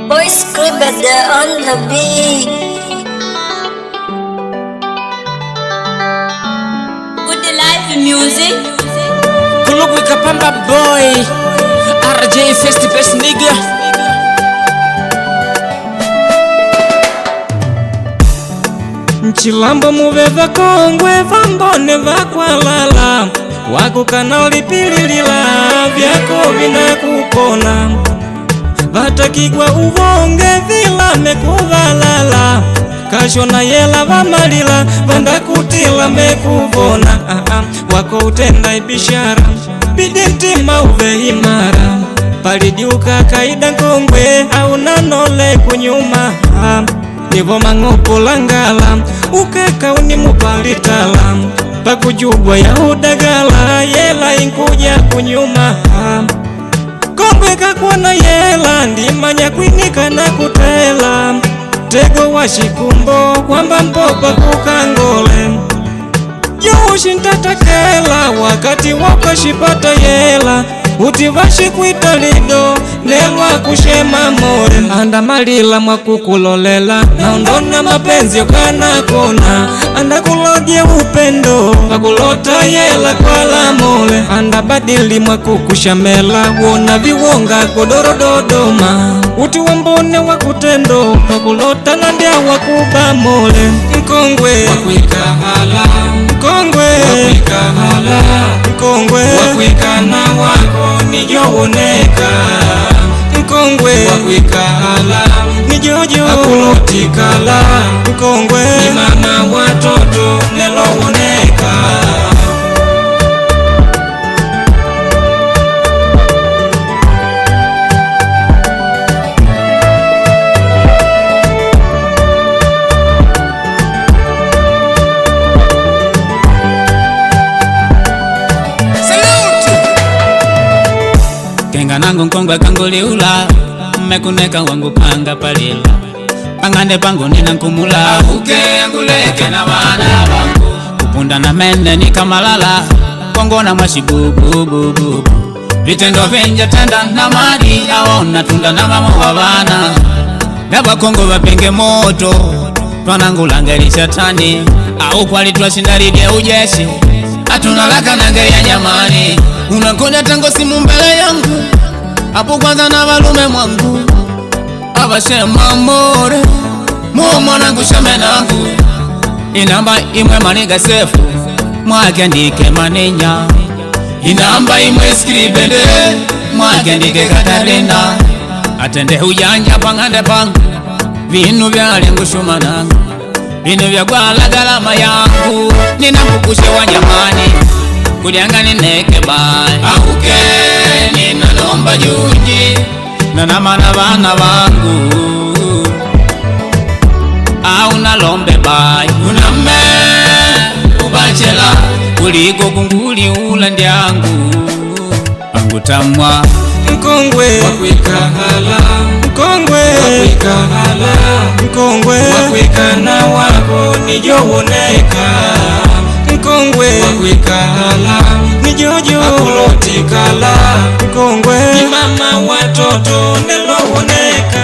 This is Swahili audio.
Voice Scribble on the beat. With the live music. Kuluk wika pamba boy RJ Festi best nigga. Nchilambo muveva kongwe vambone vakwalala wako kana ulipililila vyako vinakupona vatakigwa uvonge vilame kuvalala kashona yela vamalila vandakutila mekuvona wako utenda ibishara bidintima uve imara palidiuka kaida nkongwe au nanole kunyuma nivo mang'opolangala ukeka unimupalitala pakujubwa ya udagala yela inkuja kunyuma kongwe kakuona yela ndimanya kwinika na kutela tego wa shikumbo kwamba mpopa kukangole youshintatakela wakati wakashipata yela utivashi kwita lido lelwa kushema more anda malila mwakukulolela naondona mapenzi yokanakona anda kulodye upendo pakulota yela kwa la mole anda badili mwakukushamela wona viwonga kodoro dodoma uti wambone wakutendo pakulota nandya wakuba mole mkongwe wakwikahala mkongwe wakwikahala mkongwe wakwikana wako nijowoneka mkongwe wakwikahala nijojo akulotikala mkongwe ni mama watoto nelowoneka nangu nkongwe kanguliula mmekuneka wangu panga palila pangande pangu nina nkumula uke anguleke na wana wangu kupunda na mende nikamalala kongona mwashibubububu vitendo venja tenda na mari aona tunda na mama wa wana daba kongo vapenge moto twanangulangelisha tani au kwali twashindalidia ujeshi atunalaka nangelia nyamani unakonya tango simu mbele yangu hapo kwanza na valume mwangu avashema more mwanangu shamenangu inamba imwe maniga sefu mwake ndike maninya inamba imwe skribende mwake ndike katarina atende ujanja pangande pangu vinu vyale ngushumanangu vinu vya gwala galama yangu ninambukushe wanyamani kuliangani neke bai auke ninalomba juji nanamana vana vangu au nalombe bai uname ubachela kuliko kunguli ula ndyangu angutamwa mkongwe wakwikahala mkongwe wakwikahala mkongwe wakwikana wako nijowoneka mkongwe wakwikahala nijojo akulotikala mkongwe ni mama watoto nelowoneka